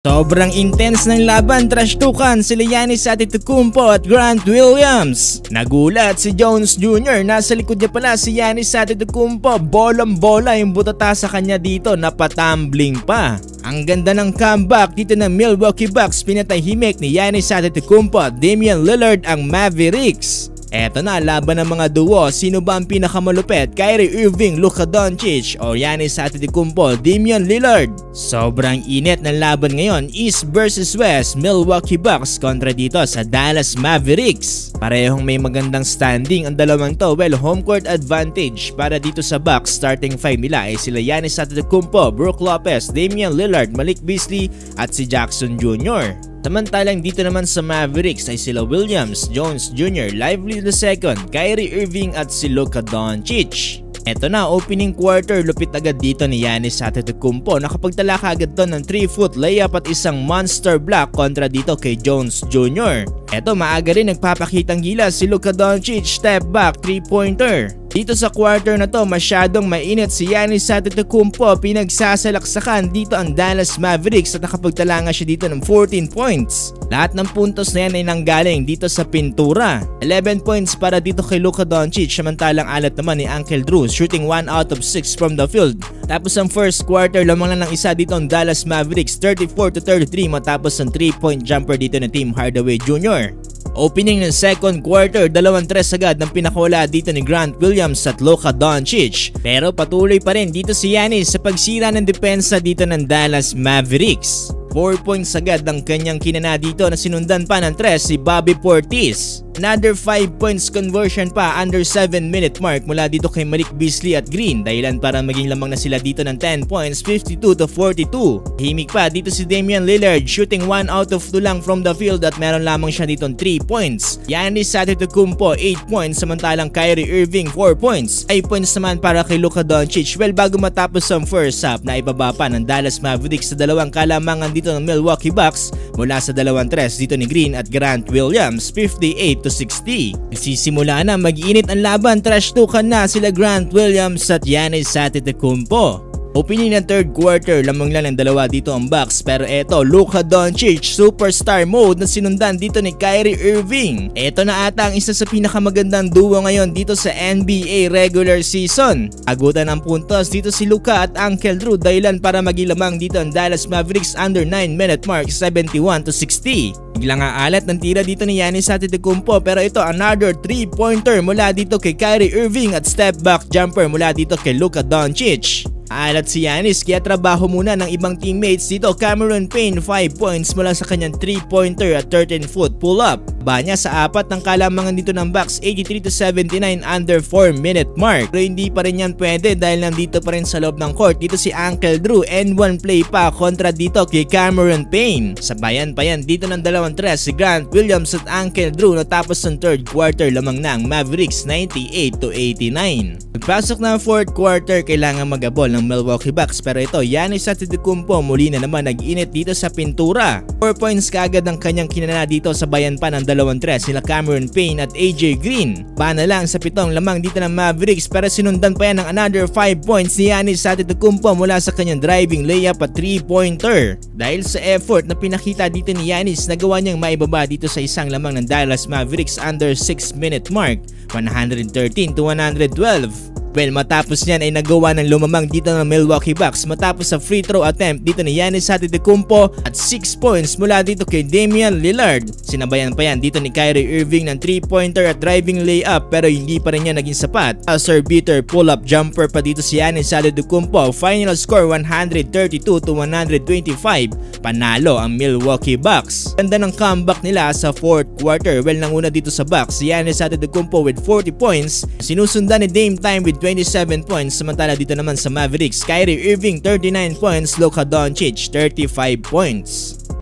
Sobrang intense ng laban, trash-tukan sila Giannis Antetokounmpo at Grant Williams. Nagulat si Jones Jr. Nasa likod niya pala si Giannis Antetokounmpo. Bolang-bola yung butata sa kanya dito, napatumbling pa. Ang ganda ng comeback dito ng Milwaukee Bucks. Pinatahimik ni Giannis Antetokounmpo at Damian Lillard ang Mavericks. Eto na, laban ng mga duo. Sino ba ang pinakamalupit? Kyrie Irving, Luka Doncic o Giannis Antetokounmpo, Damian Lillard? Sobrang init ng laban ngayon. East versus West. Milwaukee Bucks kontra dito sa Dallas Mavericks. Parehong may magandang standing ang dalawang to. Well, home court advantage para dito sa Bucks. Starting 5 nila ay sila Giannis Antetokounmpo, Brook Lopez, Damian Lillard, Malik Beasley at si Jackson Jr. Samantalang dito naman sa Mavericks ay sila Williams, Jones Jr., Lively II, Kyrie Irving at si Luka Doncic. Eto na, opening quarter, lupit agad dito ni Giannis Antetokounmpo. Nakapagtala kaagad to ng 3-foot layup at isang monster block kontra dito kay Jones Jr. Eto, maaga rin nagpapakitang gilas si Luka Doncic, step back, 3-pointer. Dito sa quarter na to, masyadong mainit si Giannis Antetokounmpo. Pinagsasalaksakan dito ang Dallas Mavericks at nakapagtala nga siya dito ng 14 points. Lahat ng puntos na yan ay nanggaling dito sa pintura. 11 points para dito kay Luka Doncic, samantalang alat naman ni Uncle Drew, shooting 1 out of 6 from the field. Tapos ang first quarter, lamang lang ng isa dito ang Dallas Mavericks, 34-33 matapos ang 3-point jumper dito ng Tim Hardaway Jr. Opening ng second quarter, 2-3 agad ng pinakawala dito ni Grant Williams at Luka Doncic. Pero patuloy pa rin dito si Giannis sa pagsira ng depensa dito ng Dallas Mavericks. 4 points agad ang kanyang kinana dito na sinundan pa ng 3 si Bobby Portis. Another 5 points conversion pa under 7-minute mark mula dito kay Malik Beasley at Green, dahilan para maging lamang na sila dito ng 10 points, 52-42. Himik pa dito si Damian Lillard, shooting 1 out of 2 lang from the field at meron lamang siya dito ng 3 points. Giannis Antetokounmpo 8 points, samantalang Kyrie Irving 4 points. 8 points naman para kay Luka Doncic. Well, bago matapos ang first half, na ibaba pa ng Dallas Mavericks sa dalawang kalamangan dito ng Milwaukee Bucks mula sa 2-3 dito ni Green at Grant Williams, 58-60. Nagsisimula na mag-init ang laban, trash-tukan na sila Grant Williams at Giannis Antetokounmpo. Opening ng third quarter, lamang lang ng dalawa dito ang Bucks, pero eto, Luka Doncic superstar mode na sinundan dito ni Kyrie Irving. Eto na ata ang isa sa pinakamagandang duo ngayon dito sa NBA regular season. Agutan ng puntos dito si Luka at Uncle Drew, dahilan para maging lamang dito ang Dallas Mavericks under 9-minute mark, 71-60. Biglang aalat ng tira dito ni Giannis Antetokounmpo, pero ito another 3-pointer mula dito kay Kyrie Irving at step back jumper mula dito kay Luka Doncic. Alat si Giannis kaya trabaho muna ng ibang teammates dito. Cameron Payne 5 points mula sa kanyang 3-pointer at 13-foot pull-up. Banya sa apat ng kalamangan dito ng Bucks, 83-79 under 4-minute mark. Pero hindi pa rin yan pwede dahil nandito pa rin sa loob ng court dito si Uncle Drew, and 1 play pa kontra dito kay Cameron Payne. Sabayan pa yan dito ng 2-3 si Grant Williams at Uncle Drew. Natapos ng third quarter, lamang na ang Mavericks 98-89. Pagpasok ng fourth quarter, kailangan magabol ng Milwaukee Bucks, pero ito Giannis Antetokounmpo muli na naman nag-init dito sa pintura. 4 points kaagad ang kanyang kinana dito, sabayan pa ng 2-3 sila Cameron Payne at AJ Green. Bana lang sa 7 lamang dito ng Mavericks, pero sinundan pa yan ng another 5 points ni Giannis Antetokounmpo mula sa kanyang driving layup at 3-pointer. Dahil sa effort na pinakita dito ni Giannis, nagawa niyang maibaba dito sa isang lamang ng Dallas Mavericks under 6-minute mark, 113-112. Well, matapos niyan ay nagawa ng lumamang dito ng Milwaukee Bucks matapos sa free throw attempt dito ni Giannis Antetokounmpo at 6 points mula dito kay Damian Lillard. Sinabayan pa yan dito ni Kyrie Irving ng 3-pointer at driving layup, pero hindi pa rin niya naging sapat. Buzzer beater pull-up jumper pa dito si Giannis Antetokounmpo. Final score 132-125. Panalo ang Milwaukee Bucks. Ganda ng comeback nila sa fourth quarter. Well, nanguna dito sa Bucks si Giannis Antetokounmpo with 40 points. Sinusundan ni Dame Time with 27 points, samantala dito naman sa Mavericks, Kyrie Irving 39 points, Luka Doncic 35 points.